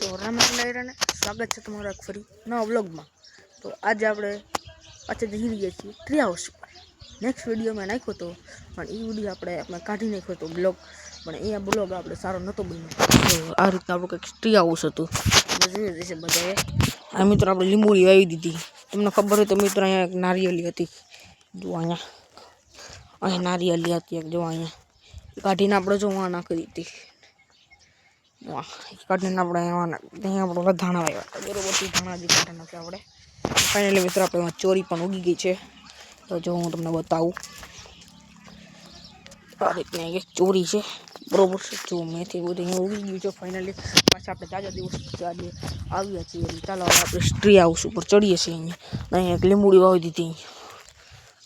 તો રામ રામ ડાયરાને સ્વાગત છે તમારું એક ફરી નવા વ્લોગમાં। તો આજે આપણે પાછા જઈ રહ્યા છીએ ટ્રી હાઉસ ઉપર। નેક્સ્ટ વિડીયો મેં નાખ્યો હતો પણ એ વિડીયો આપણે કાઢી નાખ્યો હતો બ્લોગ, પણ એ બ્લોગ આપણે સારો નહોતો બન્યો। તો આ રીતના આપણું કંઈક ટ્રી હાઉસ હતું, જોયું જશે બધાએ। આ મિત્રો આપણે લીંબુડી વાવી દીધી, તમને ખબર હોય તો મિત્રો અહીંયા એક નારિયેલી હતી, જો અહીંયા નારિયેલી હતી એક, જો અહીંયા કાઢીને આપણે જો નાખી દીધી। કાઢીને આપણે અહીંયા આપણે વધાણા વાવ્યા હતા, બરોબર છે, ધાણા જે કાઢી નાખ્યા આપણે। ફાઇનલી મિત્રો આપણે એમાં ચોરી પણ ઉગી ગઈ છે, તો જો હું તમને બતાવું, આ રીતની એક ચોરી છે, બરોબર છે, જો મેથી બધું અહીંયા ઉગી ગયું છે। ફાઇનલી પાછા આપણે તાજા દિવસ આજે આવ્યા છીએ, એટલે ચાલો આપણે ટ્રી હાઉસ ઉપર ચડીએ છીએ। અહીંયા એક લીંબુડી વાવી દીધી,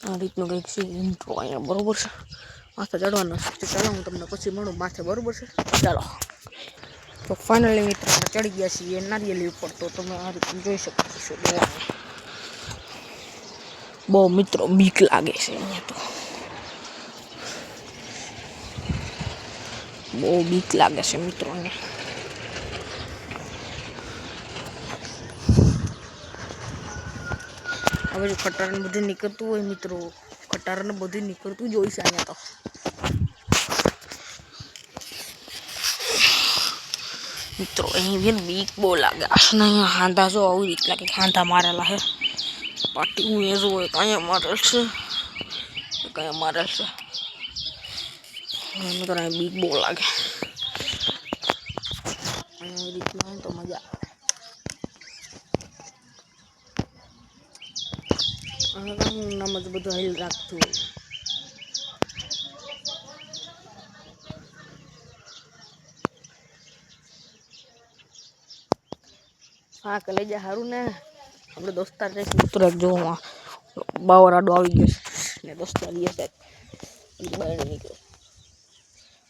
આ રીતનું કંઈક છે ઇન્ટ્રો અહીંયા, બરોબર છે। માથે ચડવાનો છે, ચાલો હું તમને પછી મળું માથે, બરોબર છે, ચાલો। તો ફાઇનલી મિત્રો આપણે ચડી ગયા છીએ નારિયેલી ઉપર, તો તમે આ રીતે જોઈ શકો છો। બહુ મિત્રો બીક લાગે છે અહીંયા, તો બહુ બીક લાગે છે મિત્રો અહીંયા। હવે જો ખટારાને બધું નીકળતું હોય મિત્રો, ખટારાને બધું નીકળતું જ હોય છે અહીંયા તો। મિત્રો અહીં भी बीक बो लागे ने, हांधा जो આવી રીતના કે હાંધા મારેલા હે, પાટી હું એ જો કયા મારેલ છે, કયા મારેલ છે, મિત્રો અહીં બીક બો લાગે। આવી રીતના તો મજા આવે, નામ જ બધું હેલ રાખતું હોય। हाँ कलेजा हारू ने આપણે દોસ્તાર રે મિત્રો એક જો બાવર આડો આવી ગયો ને, દોસ્તાર લે સાહેબ બહાર નીકળ્યો।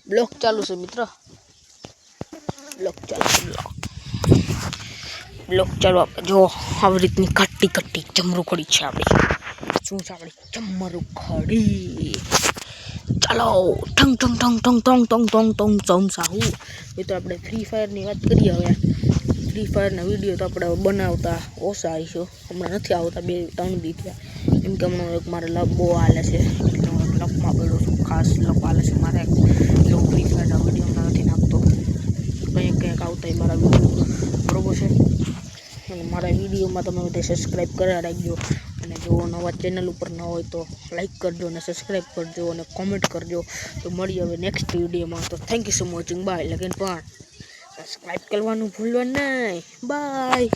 બ્લોક ચાલુ છે મિત્રો, બ્લોક ચાલુ છે, બ્લોક ચાલુ। આપણે જો આવી રીતની કટ્ટી કટ્ટી ચમરુખડી છે આપણી, શું છે આપણી ચમરુખડી। ચાલો ઠંગ ઠંગ ઠંગ ઠંગ ઠંગ ઠંગ ઠંગ ઠંગ સાહુ મિત્રો, આપણે ફ્રી ફાયરની વાત કરીએ હવે। ફ્રી ફાયરના વિડીયો તો આપણે બનાવતા ઓછા આવીશું, હમણાં નથી આવતા 2-3 દી થયા, એમ કે હમણાં એક મારે લપ બહુ હાલે છે, એટલે હું લપમાં પડ્યો છું, ખાસ લપ હાલે છે મારે, એટલે હું ફ્રી ફાયરના વિડીયો હમણાં નથી નાખતો, કંઈક કંઈક આવતા મારા વિડીયો, બરોબર છે। અને મારા વિડીયોમાં તમે બધે સબસ્ક્રાઈબ કરી રાખજો, અને જો નવા ચેનલ ઉપર ન હોય તો લાઈક કરજો અને સબસ્ક્રાઈબ કરજો અને કોમેન્ટ કરજો। તો મળીએ હવે નેક્સ્ટ વિડીયોમાં, તો thank you so much, bye. લગન પણ સબસ્ક્રાઈબ કરવાનું ભૂલવાનું નહીં, બાય।